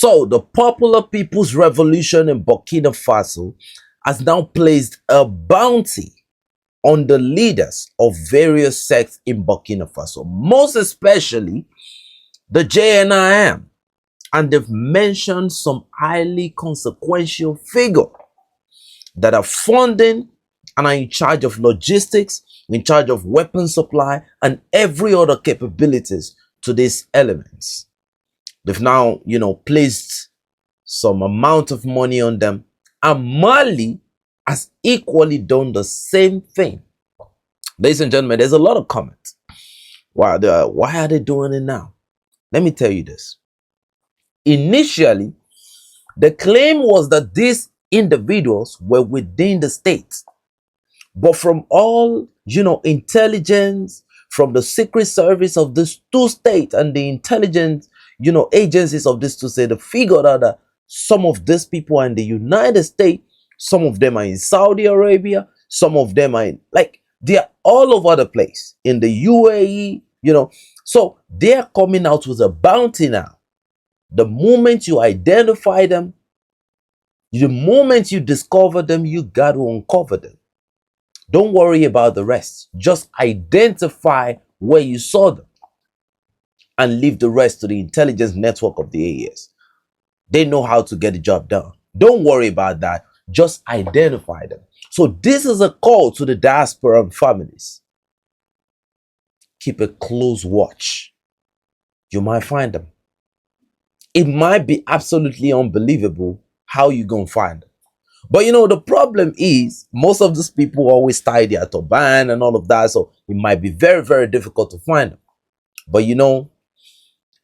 So the Popular People's Revolution in Burkina Faso has now placed a bounty on the leaders of various sects in Burkina Faso, most especially the JNIM. And they've mentioned some highly consequential figures that are funding and are in charge of logistics, in charge of weapon supply, and every other capabilities to these elements. They've now, placed some amount of money on them, and Mali has equally done the same thing. Ladies and gentlemen, there's a lot of comments. Why are they doing it now? Let me tell you this. Initially, the claim was that these individuals were within the state. But from all, intelligence, from the secret service of these two states and the intelligence, agencies of these two states, they figured out that some of these people are in the United States, some of them are in Saudi Arabia, some of them are in, they are all over the place, in the UAE, So they're coming out with a bounty now. The moment you identify them, the moment you discover them, you got to uncover them. Don't worry about the rest. Just identify where you saw them and leave the rest to the intelligence network of the AES. They know how to get the job done. Don't worry about that. Just identify them. So this is a call to the diaspora and families. Keep a close watch. You might find them. It might be absolutely unbelievable how you gonna find them. But the problem is most of these people always tie their turban and all of that, so it might be very, very difficult to find them. But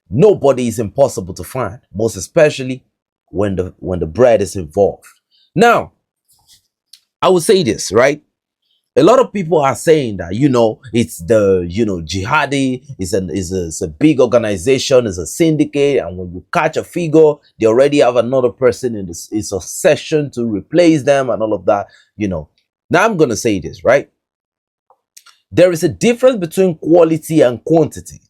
nobody is impossible to find, most especially when the bread is involved. Now, I would say this, right? A lot of people are saying that, it's the, jihadi is a big organization, it's a syndicate, and when you catch a figure, they already have another person in this, it's a session to replace them and all of that, Now I'm going to say this, right? There is a difference between quality and quantity.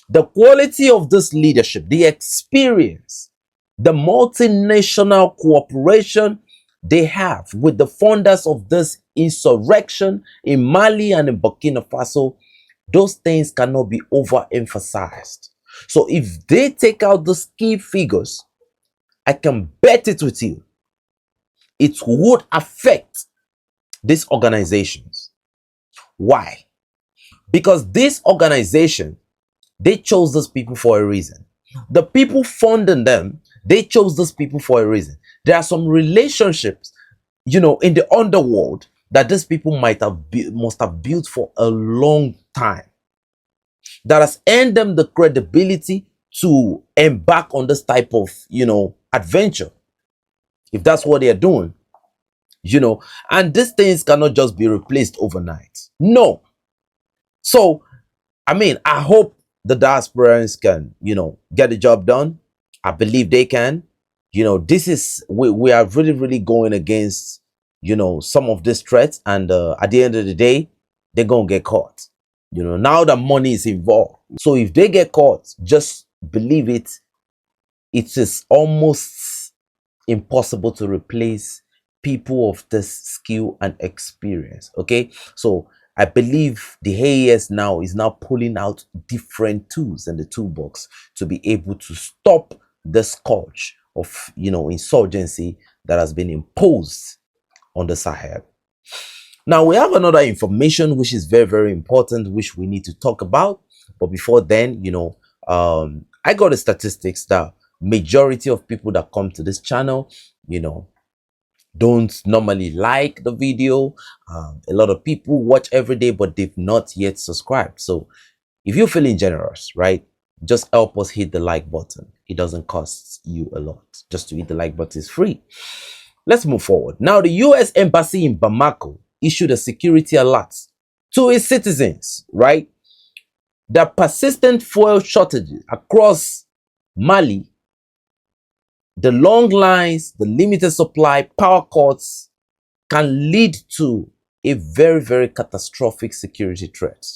The quality of this leadership, the experience, the multinational cooperation they have with the funders of this insurrection in Mali and in Burkina Faso, those things cannot be overemphasized. So if they take out those key figures, I can bet it with you, it would affect these organizations. Why? Because this organization, they chose those people for a reason. The people funding them, they chose those people for a reason. There are some relationships, in the underworld that these people must have built for a long time, that has earned them the credibility to embark on this type of, adventure, if that's what they're doing, and these things cannot just be replaced overnight. No. So, I hope the diasporans can, get the job done. I believe they can. This is, we are really, really going against, some of these threats. And at the end of the day, they're going to get caught. Now that money is involved. So if they get caught, just believe it. It is almost impossible to replace people of this skill and experience. Okay. So I believe the AES now is now pulling out different tools in the toolbox to be able to stop the scourge of, insurgency that has been imposed on the Sahel. Now, we have another information which is very, very important, which we need to talk about. But before then, I got the statistics that majority of people that come to this channel, don't normally like the video. A lot of people watch every day, but they've not yet subscribed. So if you're feeling generous, right, just help us hit the like button. It doesn't cost you a lot. Just to hit the like button is free. Let's move forward. Now, the US Embassy in Bamako issued a security alert to its citizens, right? The persistent fuel shortages across Mali, the long lines, the limited supply, power cuts can lead to a very, very catastrophic security threat.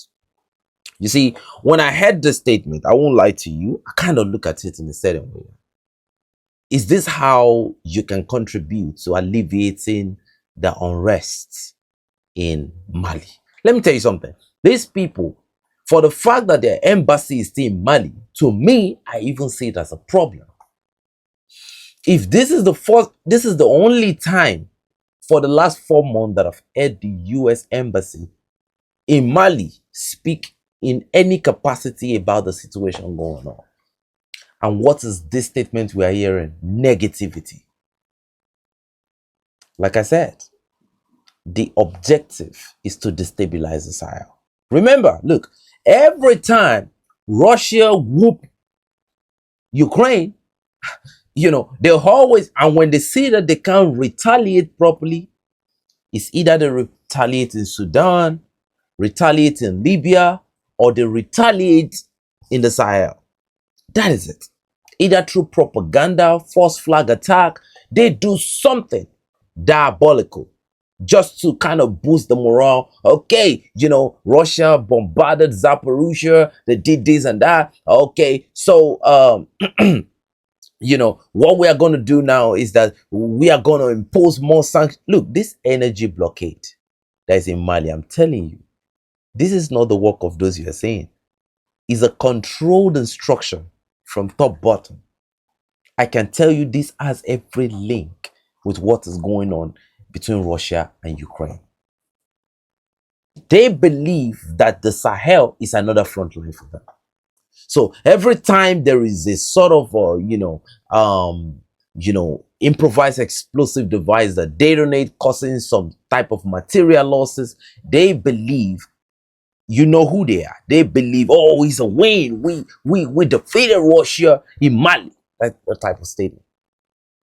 You see, when I heard this statement, I won't lie to you, I kind of look at it in a certain way. Is this how you can contribute to alleviating the unrest in Mali? Let me tell you something. These people, for the fact that their embassy is still in Mali, to me, I even see it as a problem. If this is the only time for the last 4 months that I've heard the US embassy in Mali speak in any capacity about the situation going on. And what is this statement we are hearing? Negativity. Like I said, the objective is to destabilize the Sahel. Remember, look, every time Russia whoop Ukraine, they'll always, and when they see that they can't retaliate properly, it's either they retaliate in Sudan, retaliate in Libya, or they retaliate in the Sahel. That is it. Either through propaganda, false flag attack, they do something diabolical just to kind of boost the morale. Okay, Russia bombarded Zaporizhia, they did this and that. Okay, so what we are going to do now is that we are going to impose more sanctions. Look, this energy blockade that is in Mali, I'm telling you, this is not the work of those you are saying. It's a controlled instruction from top bottom. I can tell you this has every link with what is going on between Russia and Ukraine. They believe that the Sahel is another front line for them. So every time there is a sort of, improvised explosive device that detonate, causing some type of material losses, they believe, you know who they are. They believe, oh, it's a win. We defeated Russia in Mali. That type of statement.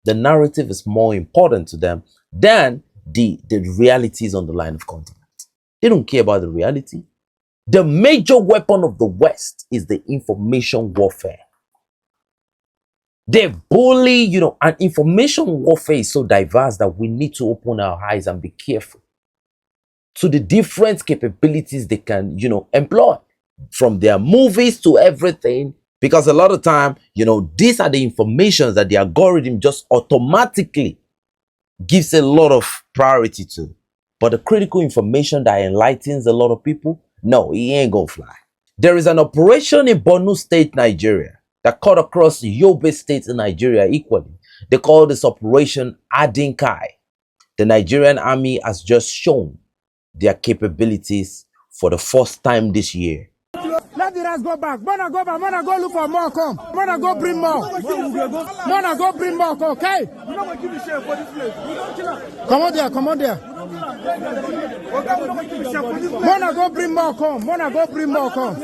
The narrative is more important to them than the realities on the line of contact. They don't care about the reality. The major weapon of the West is the information warfare. They bully, and information warfare is so diverse that we need to open our eyes and be careful to the different capabilities they can, employ, from their movies to everything. Because a lot of time, these are the informations that the algorithm just automatically gives a lot of priority to. But the critical information that enlightens a lot of people, no, it ain't gonna fly. There is an operation in Borno State, Nigeria, that cut across Yobe State in Nigeria equally. They call this operation Adinkai. The Nigerian army has just shown their capabilities for the first time this year. Let the rest go back. Mona go back. Mona go look for more. Come. Mona go bring more. Mona go bring more. Okay. Come on there. Come on there. Mona go bring more. Come. Mona go bring more. Come.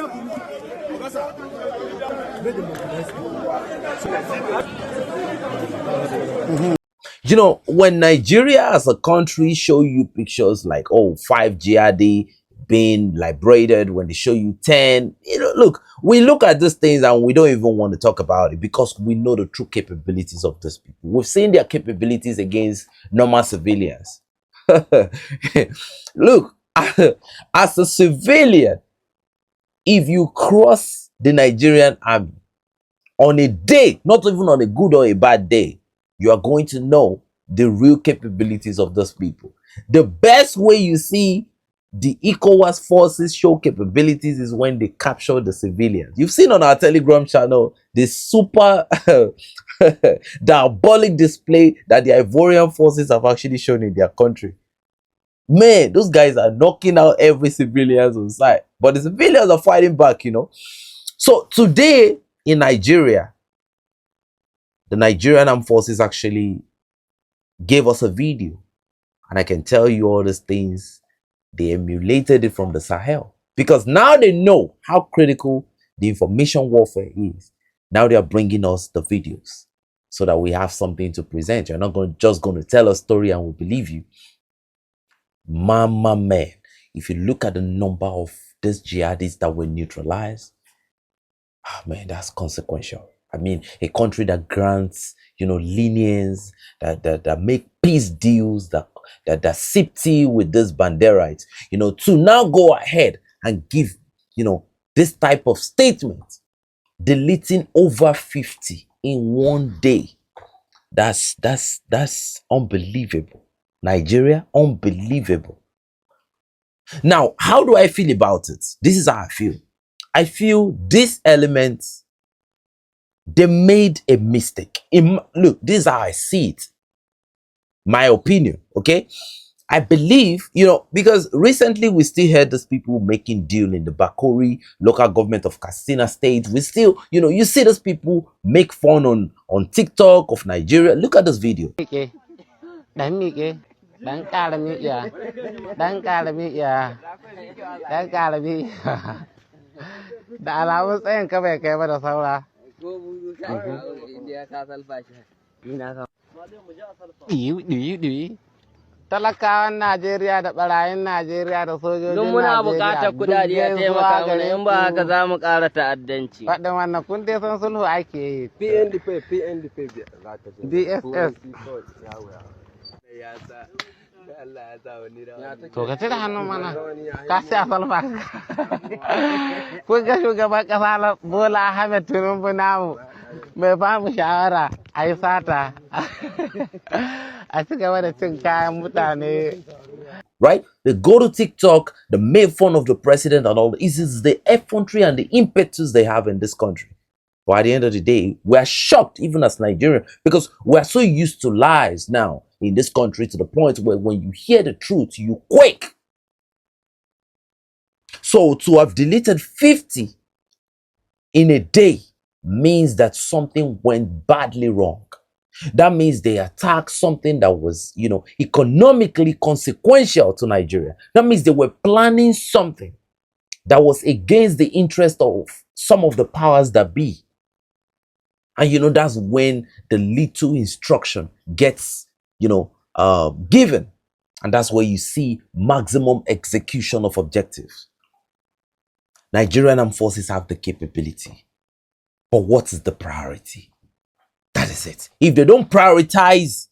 When Nigeria as a country show you pictures like, 5 jihadi being liberated, when they show you 10, look, we look at these things and we don't even want to talk about it because we know the true capabilities of these people. We've seen their capabilities against normal civilians. Look, as a civilian, if you cross the Nigerian army on a day, not even on a good or a bad day, you are going to know the real capabilities of those people. The best way you see the ECOWAS forces show capabilities is when they capture the civilians. You've seen on our Telegram channel this super diabolic display that the Ivorian forces have actually shown in their country. Man, those guys are knocking out every civilian on site, but the civilians are fighting back, So today in Nigeria, the Nigerian armed forces actually gave us a video, and I can tell you all these things. They emulated it from the Sahel because now they know how critical the information warfare is. Now they are bringing us the videos so that we have something to present. You're not just going to tell a story and we'll believe you. Mama man, if you look at the number of these jihadists that were neutralized, man, that's consequential. I mean, a country that grants, lenience, that make peace deals, that sip tea with this banderites, to now go ahead and give, this type of statement, deleting over 50 in one day. That's unbelievable. Nigeria, unbelievable. Now, how do I feel about it? This is how I feel. I feel these elements, they made a mistake. Look, this is how I see it. My opinion, okay? I believe, because recently we still heard those people making deal in the Bakori local government of Katsina State. We still, you see those people make fun on TikTok of Nigeria. Look at this video. Talakawan Najeriya da barayin Najeriya da sojojin Najeriya. Muna buƙatar kuɗaɗe a taimaka mana in ba haka za mu ƙara ta'addanci. Faɗin wannan kun dai san sulhu ake yi. PNDP DSS. To ka cire hannun mana ka ci a salfa. Kun ga shugaban ƙasa Bola Ahmed Tinubu namu mai ba mu shawara a yi sata. Right? They go to TikTok, they make fun of the president and all. This is the effrontery and the impetus they have in this country. But at the end of the day, we are shocked, even as Nigerians, because we are so used to lies now in this country to the point where when you hear the truth, you quake. So to have deleted 50 in a day means that something went badly wrong. That means they attacked something that was, economically consequential to Nigeria. That means they were planning something that was against the interest of some of the powers that be. And, that's when the little instruction gets, given. And that's where you see maximum execution of objectives. Nigerian armed forces have the capability. But what is the priority? That is it. If they don't prioritize,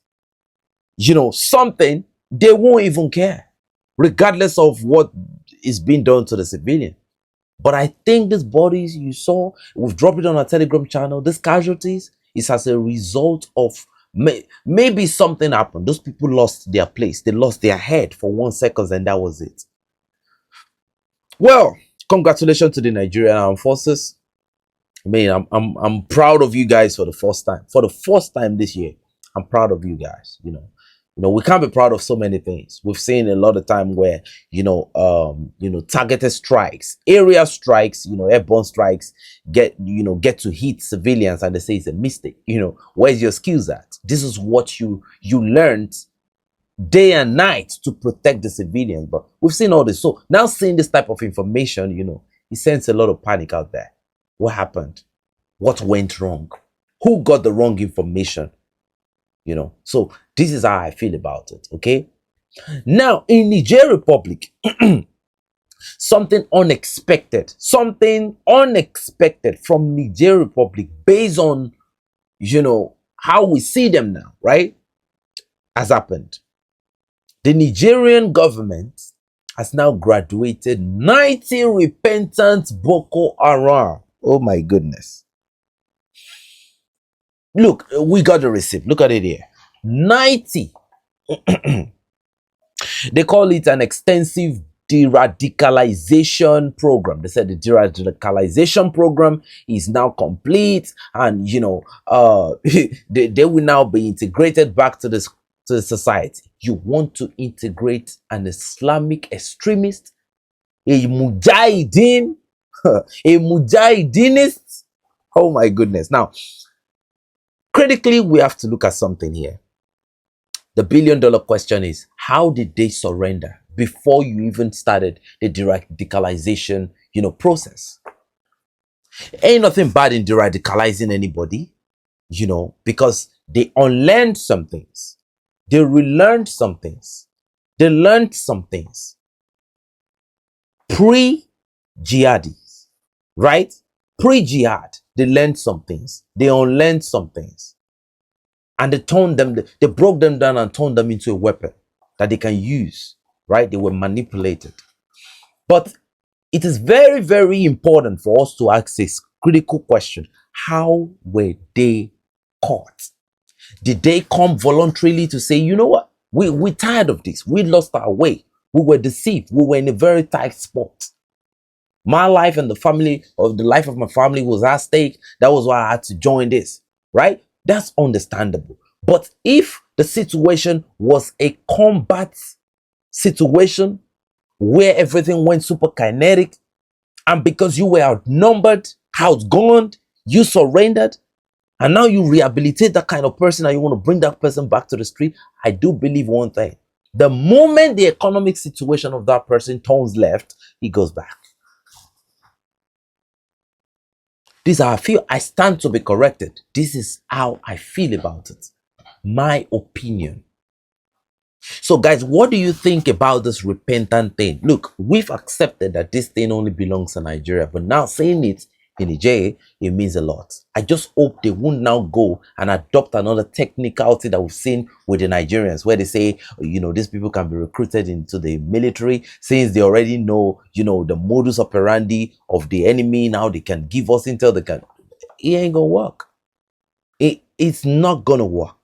something, they won't even care, regardless of what is being done to the civilian. But I think these bodies you saw, we've dropped it on our Telegram channel, these casualties is as a result of maybe something happened. Those people lost their place. They lost their head for 1 second and that was it. Well, congratulations to the Nigerian Armed Forces. I mean, I'm proud of you guys for the first time. For the first time this year, I'm proud of you guys. We can't be proud of so many things. We've seen a lot of time where, targeted strikes, area strikes, airborne strikes get to hit civilians and they say it's a mistake. Where's your skills at? This is what you learned day and night to protect the civilians. But we've seen all this. So now seeing this type of information, it sends a lot of panic out there. What happened? What went wrong? Who got the wrong information? So this is how I feel about it, okay? Now, in Niger Republic, something unexpected from Niger Republic based on, how we see them now, right? Has happened. The Nigerian government has now graduated 90 repentant Boko Haram. Oh my goodness. Look, we got the receipt. Look at it here. 90. They call it an extensive de-radicalization program. They said the de-radicalization program is now complete and, they will now be integrated back to the society. You want to integrate an Islamic extremist, a mujahideen, a mujahideenist? Oh my goodness. Now, critically, we have to look at something here. The billion-dollar question is, how did they surrender before you even started the de-radicalization, process? Ain't nothing bad in de-radicalizing anybody, because they unlearned some things. They relearned some things. They learned some things. Pre-jihadis, right? Pre-jihad, they learned some things. They unlearned some things. And they broke them down and turned them into a weapon that they can use, right? They were manipulated. But it is very, very important for us to ask this critical question. How were they caught? Did they come voluntarily to say, you know what, we're tired of this, we lost our way, we were deceived, we were in a very tight spot, my life and the family of the life of my family was at stake, that was why I had to join this, right? That's understandable. But if the situation was a combat situation where everything went super kinetic, and because you were outnumbered, outgunned, you surrendered, and now you rehabilitate that kind of person and you want to bring that person back to the street, I do believe one thing. The moment the economic situation of that person turns left, he goes back. This is how I feel. I stand to be corrected. This is how I feel about it. My opinion. So guys, what do you think about this repentant thing? Look, we've accepted that this thing only belongs to Nigeria, but now saying it in Nigeria, it means a lot. I just hope they won't now go and adopt another technicality that we've seen with the Nigerians, where they say, you know, these people can be recruited into the military since they already know, you know, the modus operandi of the enemy. Now they can give us intel. They can. It ain't gonna work. It's not gonna work.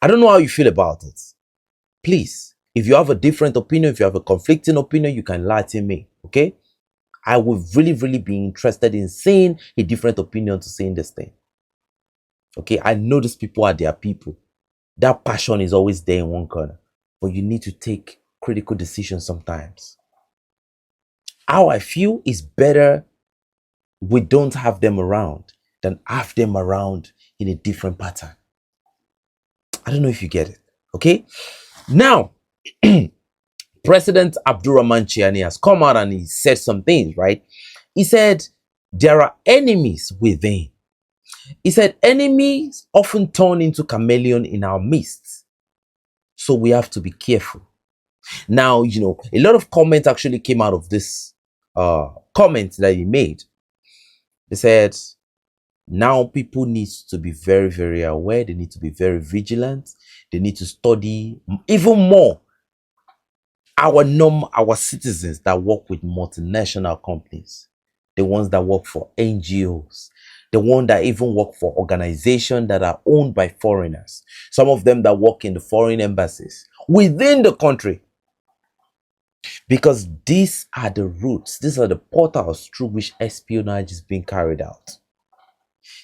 I don't know how you feel about it. Please, if you have a different opinion, if you have a conflicting opinion, you can enlighten me, okay? I would really, really be interested in seeing a different opinion to saying this thing. Okay, I know these people are their people. That passion is always there in one corner, but you need to take critical decisions sometimes. How I feel is better we don't have them around than have them around in a different pattern. I don't know if you get it, okay? Now, President Abdurrahman Chiani has come out and he said some things, right? He said, there are enemies within. He said, enemies often turn into chameleon in our midst. So we have to be careful. Now, you know, a lot of comments actually came out of this comment that he made. They said, now people need to be very, very aware. They need to be very vigilant. They need to study even more our citizens that work with multinational companies, the ones that work for NGOs, the ones that even work for organizations that are owned by foreigners, some of them that work in the foreign embassies within the country. Because these are the routes, these are the portals through which espionage is being carried out.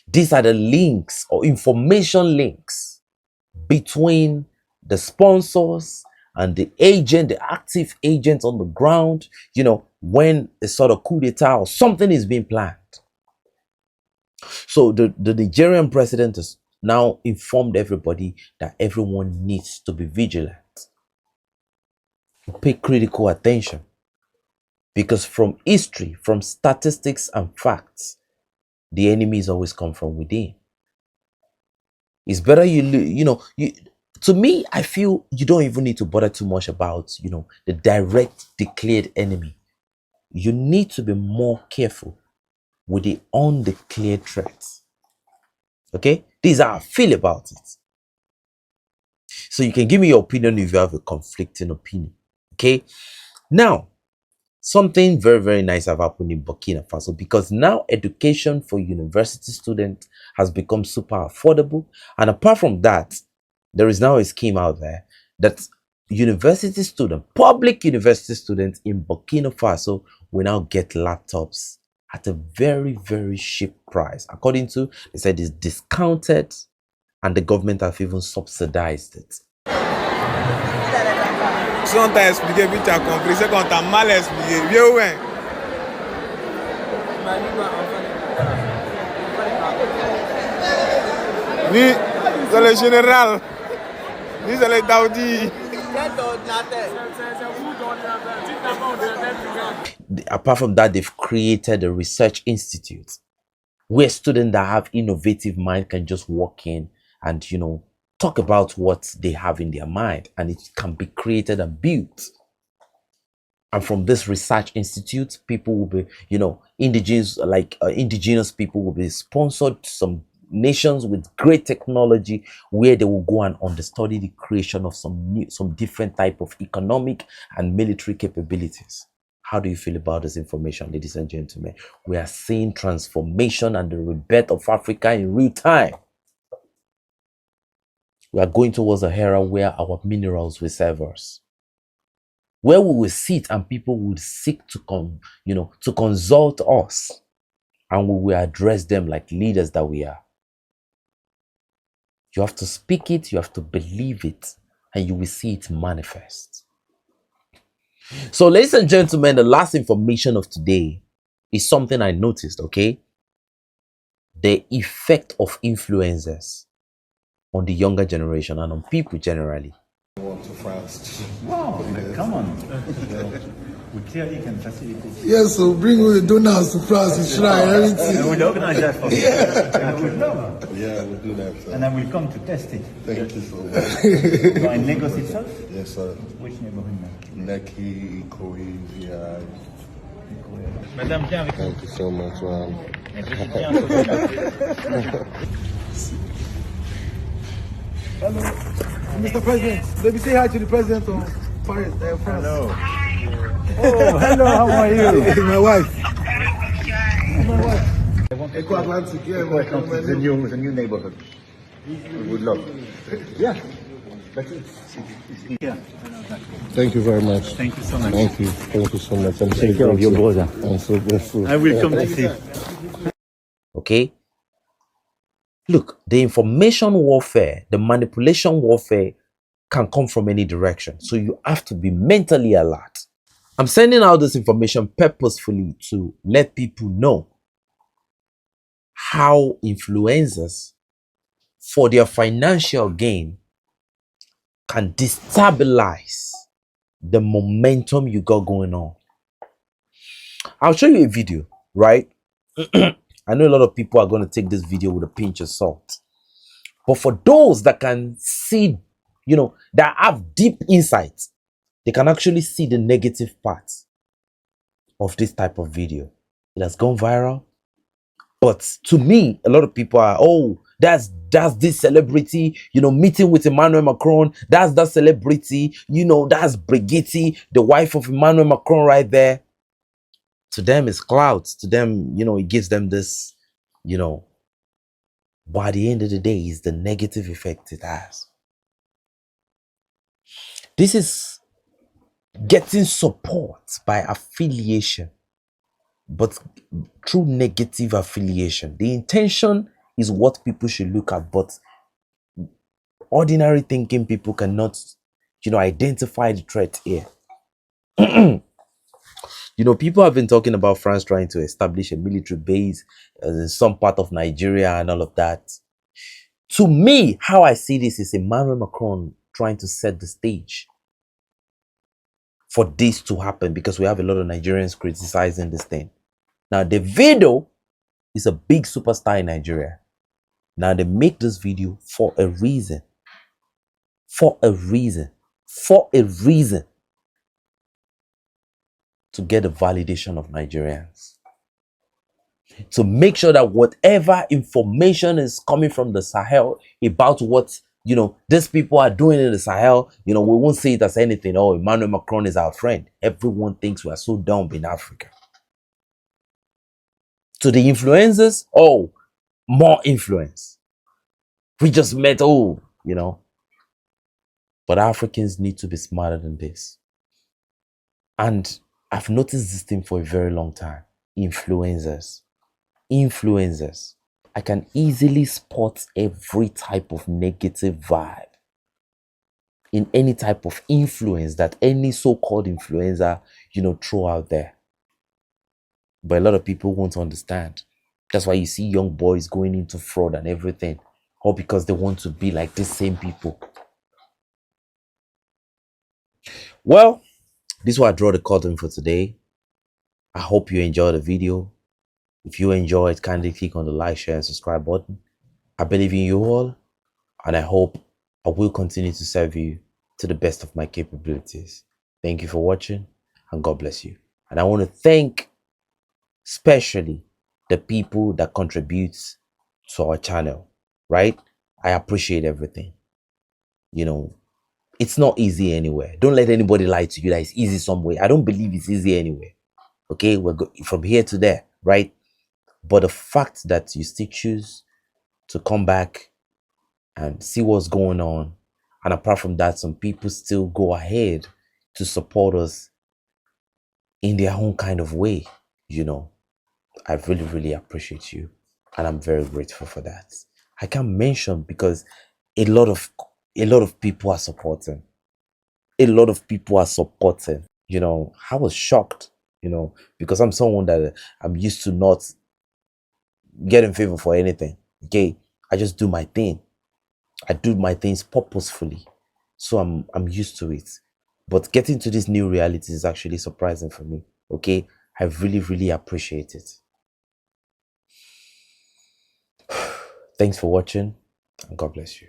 These are the links or information links between the sponsors and the agent, the active agents on the ground, you know, when a sort of coup d'etat or something is being planned. So the Nigerian president has now informed everybody that everyone needs to be vigilant. Pay critical attention. Because from history, from statistics and facts, the enemies always come from within. It's better to me, I feel you don't even need to bother too much about, you know, the direct declared enemy. You need to be more careful with the undeclared threats. Okay? These are how I feel about it. So you can give me your opinion if you have a conflicting opinion. Okay? Now, something very, very nice have happened in Burkina Faso, because now education for university students has become super affordable. And apart from that, there is now a scheme out there that university students, public university students in Burkina Faso will now get laptops at a very, very cheap price. According to, they said it's discounted and the government have even subsidized it. Si on t'a expliqué, puis tu as compris, c'est qu'on t'a mal expliqué. Vieux ouais. Lui, c'est le général. Lui, c'est le Daoudi. Apart from that, they've created a research institute where students that have innovative mind can just walk in and, you know, talk about what they have in their mind, and it can be created and built. And from this research institute, people will be, you know, indigenous people will be sponsored to some nations with great technology, where they will go and understudy the creation of some different type of economic and military capabilities. How do you feel about this information, ladies and gentlemen? We are seeing transformation and the rebirth of Africa in real time. We are going towards a era where our minerals will serve us, where we will sit and people will seek to to consult us, and we will address them like leaders that we are. You have to speak it, you have to believe it, and you will see it manifest. So, ladies and gentlemen, the last information of today is something I noticed, okay? The effect of influencers on the younger generation and on people generally. Want to France. Wow, come on. We clearly can facilitate. Yes, so bring all the donors to France, to shrine, everything. I will organize that for you. I would love it. Yeah, we'll do that. Sir. And I will come to test it. Thank you so much. You are in Lagos itself? Yes, sir. Which neighborhood now? Neki, Ikoyi, VI. Madame, viens avec Thank you so much, man. Hello, Mr. President. Let me say hi to the president of Paris, France. Hello. Oh, hello, how are you? My wife. Eco Atlantic, yeah. Welcome to the new neighborhood. We would love. Yeah. But it's here. Thank you very much. Thank you so much. Thank you. Thank you so much. I'm so Take care of your grateful. brother. I'm so grateful. I will come to see. Okay? Look, the information warfare, the manipulation warfare can come from any direction. So you have to be mentally alert. I'm sending out this information purposefully to let people know how influencers, for their financial gain, can destabilize the momentum you got going on. I'll show you a video, right? I know a lot of people are going to take this video with a pinch of salt. But for those that can see, that have deep insights, they can actually see the negative parts of this type of video. It has gone viral. But to me, a lot of people are, oh, that's this celebrity, meeting with Emmanuel Macron. That's that celebrity, that's Brigitte, the wife of Emmanuel Macron right there. To them, it's clouds. To them, it gives them this, but at the end of the day, it's the negative effect it has. This is getting support by affiliation, but through negative affiliation. The intention is what people should look at, but ordinary thinking people cannot, identify the threat here. People have been talking about France trying to establish a military base in some part of Nigeria and all of that. To me, how I see this is Emmanuel Macron trying to set the stage for this to happen, because we have a lot of Nigerians criticizing this thing. Now, the video is a big superstar in Nigeria. Now, they make this video for a reason. For a reason. For a reason. To get the validation of Nigerians. To make sure that whatever information is coming from the Sahel about what, these people are doing in the Sahel, we won't say it as anything. Oh, Emmanuel Macron is our friend. Everyone thinks we are so dumb in Africa. To the influencers, oh, more influence. We just met, But Africans need to be smarter than this. And I've noticed this thing for a very long time. Influencers. I can easily spot every type of negative vibe in any type of influence that any so-called influencer, throw out there. But a lot of people won't understand. That's why you see young boys going into fraud and everything. All because they want to be like these same people. Well, this is why I draw the curtain for today. I hope you enjoyed the video. If you enjoyed, kindly click on the like, share, and subscribe button. I believe in you all, and I hope I will continue to serve you to the best of my capabilities. Thank you for watching, and God bless you. And I want to thank especially the people that contribute to our channel, right? I appreciate everything. It's not easy anywhere. Don't let anybody lie to you that it's easy somewhere. I don't believe it's easy anywhere. Okay, we're from here to there, right? But the fact that you still choose to come back and see what's going on. And apart from that, some people still go ahead to support us in their own kind of way. You know, I really, really appreciate you. And I'm very grateful for that. I can't mention because a lot of people are supporting. A lot of people are supporting. You know, I was shocked, you know, because I'm someone that I'm used to not getting favor for anything. Okay. I just do my thing. I do my things purposefully. So I'm used to it. But getting to this new reality is actually surprising for me. Okay. I really, really appreciate it. Thanks for watching, and God bless you.